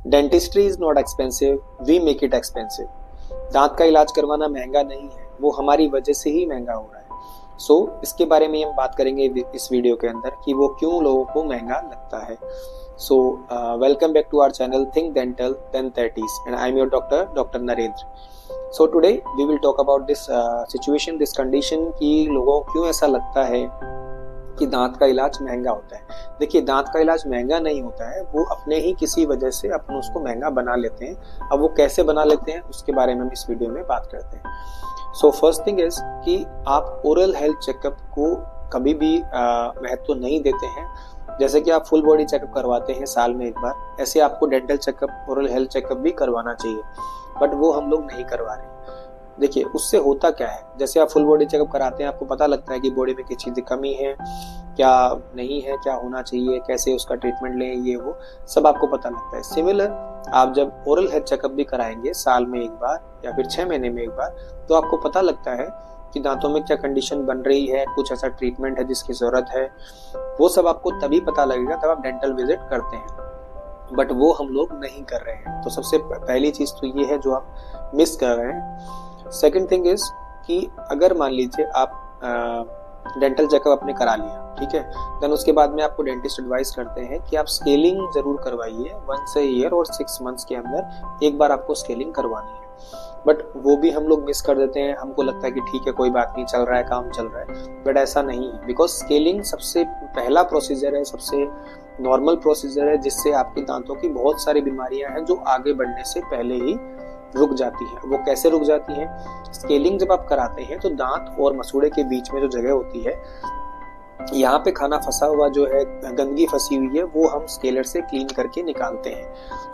Dentistry is not expensive, we make it expensive. दांत का इलाज करवाना महंगा नहीं है, वो हमारी वजह से ही महंगा हो रहा है। इसके बारे में हम बात करेंगे इस वीडियो के अंदर कि वो क्यों लोगों को महंगा लगता है। Welcome back to our channel think dental 1030 and I am your Dr. Narendra. Today we will talk about this situation, this condition कि लोगों को क्यों ऐसा लगता है कि दांत का इलाज महंगा होता है। देखिए, दांत का इलाज महंगा नहीं होता है, वो अपने ही किसी वजह से अपन उसको महंगा बना लेते हैं। अब वो कैसे बना लेते हैं उसके बारे में हम इस वीडियो में बात करते हैं। फर्स्ट थिंग इज कि आप ओरल हेल्थ चेकअप को कभी भी महत्व नहीं देते हैं। जैसे कि आप फुल बॉडी चेकअप करवाते हैं साल में एक बार, ऐसे आपको dental checkup, oral health checkup भी करवाना चाहिए, बट वो हम लोग नहीं करवा रहे हैं। देखिए, उससे होता क्या है, जैसे आप फुल बॉडी चेकअप कराते हैं, आपको पता लगता है कि बॉडी में किस चीज़ की कमी है, क्या नहीं है, क्या होना चाहिए, कैसे उसका ट्रीटमेंट लें, ये वो सब आपको पता लगता है। सिमिलर आप जब ओरल हेल्थ चेकअप भी कराएंगे साल में एक बार या फिर 6 महीने में एक बार, तो आपको पता लगता है कि दांतों में क्या कंडीशन बन रही है, कुछ ऐसा ट्रीटमेंट है जिसकी जरूरत है। वो सब आपको तभी पता लगेगा जब आप डेंटल विजिट करते हैं, बट वो हम लोग नहीं कर रहे हैं। तो सबसे पहली चीज तो ये है जो आप मिस कर रहे हैं। सेकंड थिंग इज कि अगर मान लीजिए आप डेंटल चेकअप आपने करा लिया, ठीक है, देन उसके बाद में आपको डेंटिस्ट एडवाइस करते हैं कि आप स्केलिंग जरूर करवाइए 1 ईयर और 6 मंथ्स के अंदर एक बार आपको स्केलिंग करवानी है। बट वो भी हम लोग मिस कर देते हैं। हमको लगता है कि ठीक है, कोई बात नहीं, चल रहा है, काम चल रहा है, बट ऐसा नहीं है। बिकॉज स्केलिंग सबसे पहला प्रोसीजर है, सबसे नॉर्मल प्रोसीजर है, जिससे आपके दांतों की बहुत सारी बीमारियां हैं जो आगे बढ़ने से पहले ही रुक जाती है। वो कैसे रुक जाती है? स्केलिंग जब आप कराते हैं तो दांत और मसूड़े के बीच में जो जगह होती है, यहाँ पे खाना फंसा हुआ जो है, गंदगी फंसी हुई है, वो हम स्केलर से क्लीन करके निकालते हैं।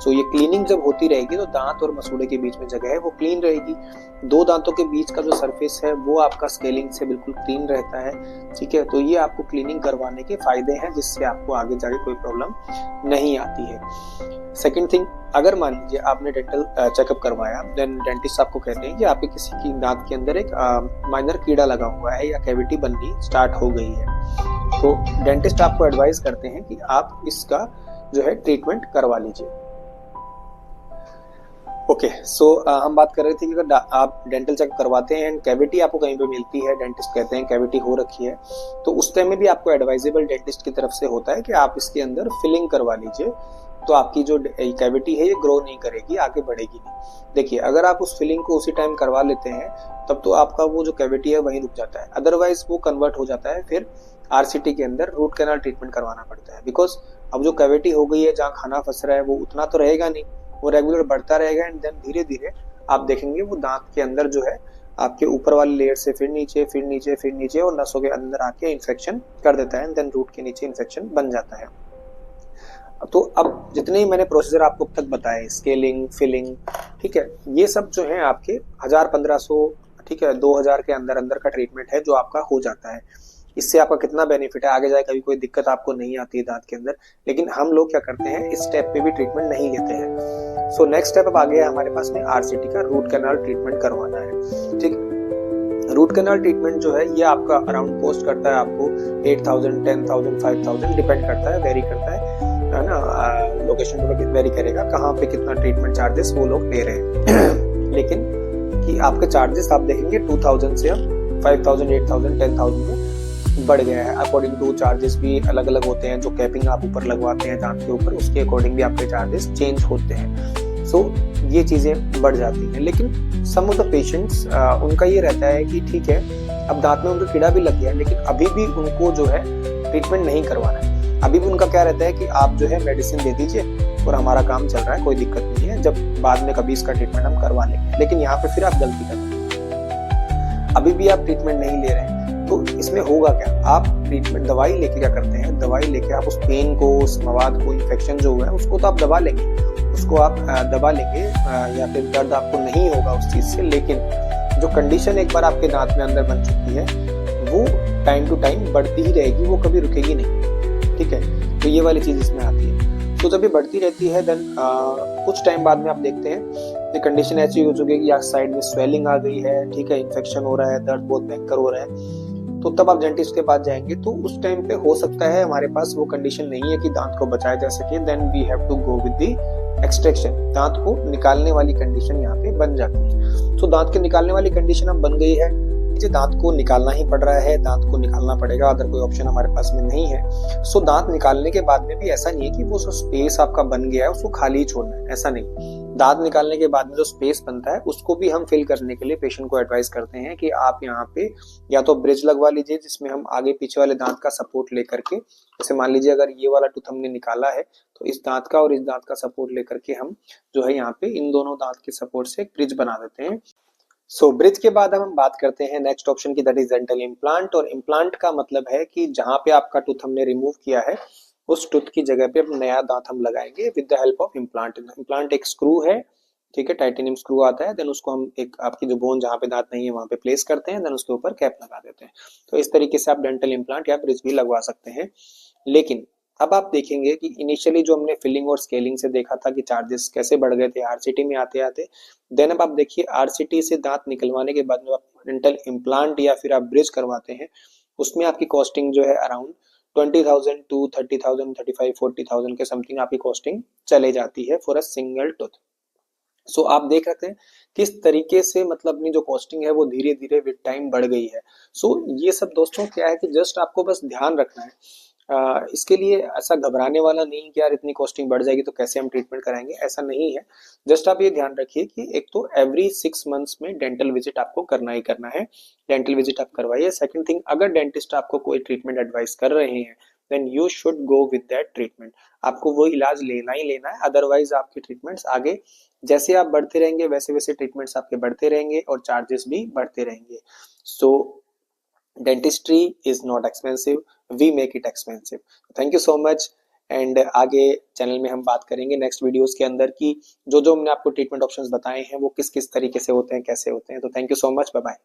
ये क्लीनिंग जब होती रहेगी तो दांत और मसूड़े के बीच में जगह है वो क्लीन रहेगी। दो दांतों के बीच का जो सरफेस है वो आपका स्केलिंग से बिल्कुल क्लीन रहता है, ठीक है। तो ये आपको क्लीनिंग करवाने के फायदे हैं, जिससे आपको आगे जाके कोई प्रॉब्लम नहीं आती है। सेकेंड थिंग, अगर मान लीजिए आपने डेंटल चेकअप करवाया, देन डेंटिस्ट आपको कहते हैं कि आपके किसी की दांत के अंदर एक माइनर कीड़ा लगा हुआ है या कैविटी बननी स्टार्ट हो गई है, तो डेंटिस्ट आपको एडवाइस करते हैं कि आप इसका जो है ट्रीटमेंट करवा लीजिए। ओके, हम बात कर रहे थे कि अगर आप डेंटल चेकअप करवाते हैं एंड कैविटी आपको कहीं पे मिलती है, डेंटिस्ट कहते हैं कैविटी हो रखी है, तो उस टाइम में भी आपको एडवाइजेबल डेंटिस्ट की तरफ से होता है कि आप इसके अंदर फिलिंग करवा लीजिए। तो आपकी जो कैविटी है ये ग्रो नहीं करेगी, आगे बढ़ेगी नहीं। देखिए, अगर आप उस फिलिंग को उसी टाइम करवा लेते हैं तब तो आपका वो जो कैविटी है वहीं रुक जाता है, अदरवाइज वो कन्वर्ट हो जाता है फिर आरसीटी के अंदर रूट कैनाल ट्रीटमेंट करवाना पड़ता है। बिकॉज अब जो कैविटी हो गई है, जहाँ खाना फंस रहा है, वो उतना तो रहेगा नहीं, वो रेगुलर बढ़ता रहेगा एंड देन धीरे धीरे आप देखेंगे वो दांत के अंदर जो है आपके ऊपर वाली लेयर से फिर नीचे, फिर नीचे, फिर नीचे और नसों के अंदर आके इन्फेक्शन कर देता है एंड देन रूट के नीचे इन्फेक्शन बन जाता है। तो अब जितने ही मैंने प्रोसीजर आपको अब तक बताए, स्केलिंग, फिलिंग, ठीक है, ये सब जो है आपके 1000-1500, ठीक है, 2000 के अंदर अंदर का ट्रीटमेंट है जो आपका हो जाता है। इससे आपका कितना बेनिफिट है, आगे जाए कभी कोई दिक्कत आपको नहीं आती है दांत के अंदर। लेकिन हम लोग क्या करते हैं, इस स्टेप पे भी ट्रीटमेंट नहीं लेते हैं। नेक्स्ट स्टेप अब आ गया हमारे पास में आरसीटी का, रूट कैनाल ट्रीटमेंट करवाना है, ठीक। रूट कैनाल ट्रीटमेंट जो है ये आपका अराउंड कॉस्ट करता है आपको 8000, 10000, 5000, डिपेंड करता है, वेरी करता है ना, लोकेशन पे वेरी करेगा कहाँ पे कितना ट्रीटमेंट चार्जेस वो लोग ले रहे हैं। लेकिन कि आपके चार्जेस आप देखेंगे 2000 से अब 5000, 8000, 10000 में बढ़ गया है। अकॉर्डिंग टू चार्जेस भी अलग अलग होते हैं, जो कैपिंग आप ऊपर लगवाते हैं दांत के ऊपर, उसके अकॉर्डिंग भी आपके चार्जेस चेंज होते हैं। ये चीजें बढ़ जाती हैं। लेकिन सम ऑफ द पेशेंट्स उनका ये रहता है कि ठीक है, अब दांत में उनका कीड़ा भी लग गया, लेकिन अभी भी उनको जो है ट्रीटमेंट नहीं करवाना है। अभी भी उनका क्या रहता है कि आप जो है मेडिसिन दे दीजिए और हमारा काम चल रहा है, कोई दिक्कत नहीं है, जब बाद में कभी इसका ट्रीटमेंट हम करवा लेंगे। लेकिन यहाँ पे फिर आप गलती कर रहे हैं, अभी भी आप ट्रीटमेंट नहीं ले रहे हैं। तो इसमें होगा क्या, आप ट्रीटमेंट दवाई लेके क्या करते हैं, दवाई लेके आप उस पेन को, उस मवाद को, इन्फेक्शन जो हुआ है उसको तो आप दबा लेंगे, उसको आप दबा लेंगे या फिर दर्द आपको नहीं होगा उस चीज से। लेकिन जो कंडीशन एक बार आपके दांत में अंदर बन चुकी है वो टाइम टू टाइम बढ़ती ही रहेगी, वो कभी रुकेगी नहीं, ठीक है। तो ये वाली चीज इसमें आती है। तो जब ये बढ़ती रहती है देन कुछ टाइम बाद में आप देखते हैं कि कंडीशन ऐसी हो चुकी है कि साइड में स्वेलिंग आ गई है, ठीक है, इन्फेक्शन हो रहा है, दर्द बहुत भयंकर हो रहा है। तो तब आप डेंटिस्ट के पास जाएंगे, तो उस टाइम पे हो सकता है हमारे पास वो कंडीशन नहीं है कि दांत को बचाया जा सके, then we have to go with the extraction. दांत को निकालने वाली कंडीशन यहाँ पे बन जाती है। तो दांत के निकालने वाली कंडीशन अब बन गई है, दांत को निकालना ही पड़ रहा है, दांत को निकालना पड़ेगा, अदर कोई ऑप्शन हमारे पास में नहीं है। सो दांत निकालने के बाद में भी ऐसा नहीं है कि वो स्पेस आपका बन गया है उसको खाली ही छोड़ना है, ऐसा नहीं। दांत निकालने के बाद में जो स्पेस बनता है उसको भी हम फिल करने के लिए पेशेंट को एडवाइस करते हैं कि आप यहाँ पे या तो ब्रिज लगवा लीजिए, जिसमें हम आगे पीछे वाले दांत का सपोर्ट लेकर के, जैसे मान लीजिए अगर ये वाला टूथ हमने निकाला है तो इस दांत का और इस दांत का सपोर्ट लेकर के हम जो है यहाँ पे इन दोनों दांत के सपोर्ट से एक ब्रिज बना देते हैं। सो ब्रिज के बाद हम बात करते हैं नेक्स्ट ऑप्शन की, दैट इज डेंटल इम्प्लांट। और इम्प्लांट का मतलब है कि जहां पे आपका टूथ हमने रिमूव किया है उस टूथ की जगह पे अब नया दांत हम लगाएंगे with the help of implant. Implant एक स्क्रू है, ठीक है, टाइटेनियम स्क्रू आता है, देन उसको हम एक आपकी जो बोन जहाँ पे दांत नहीं है वहां पे प्लेस करते हैं, देन उसके ऊपर कैप लगा देते हैं। तो इस तरीके से आप डेंटल इम्प्लांट या ब्रिज भी लगवा सकते हैं। लेकिन अब आप देखेंगे कि इनिशियली जो हमने फिलिंग और स्केलिंग से देखा था कि चार्जेस कैसे बढ़ गए थे आरसीटी में आते आते, देन अब आप देखिए आरसीटी से दांत निकलवाने के बाद जो आप डेंटल इम्प्लांट या फिर आप ब्रिज करवाते हैं उसमें आपकी कॉस्टिंग जो है अराउंड 20,000 टू 30,000, 35, 40,000 के समथिंग आपकी कॉस्टिंग चले जाती है फॉर अ सिंगल टूथ। सो आप देख सकते हैं किस तरीके से मतलब अपनी जो कॉस्टिंग है वो धीरे धीरे विद टाइम बढ़ गई है। सो ये सब दोस्तों क्या है कि जस्ट आपको बस ध्यान रखना है, इसके लिए ऐसा घबराने वाला नहीं कि यार इतनी कॉस्टिंग बढ़ जाएगी तो कैसे हम ट्रीटमेंट कराएंगे, ऐसा नहीं है। जस्ट आप ये ध्यान रखिए कि एक तो एवरी 6 मंथ्स में डेंटल विजिट आपको करना ही करना है, डेंटल विजिट आप करवाइए। सेकंड थिंग, अगर डेंटिस्ट आपको कोई ट्रीटमेंट एडवाइस कर रहे हैं then you should go with that treatment, आपको वो इलाज लेना ही लेना है, अदरवाइज आपके ट्रीटमेंट्स आगे जैसे आप बढ़ते रहेंगे वैसे वैसे ट्रीटमेंट्स आपके बढ़ते रहेंगे और चार्जेस भी बढ़ते रहेंगे। So dentistry is not expensive, we make it expensive. Thank you so much. And आगे चैनल में हम बात करेंगे नेक्स्ट वीडियोस के अंदर की जो जो हमने आपको ट्रीटमेंट ऑप्शंस बताए हैं वो किस किस तरीके से होते हैं, कैसे होते हैं। तो thank you so much, bye bye.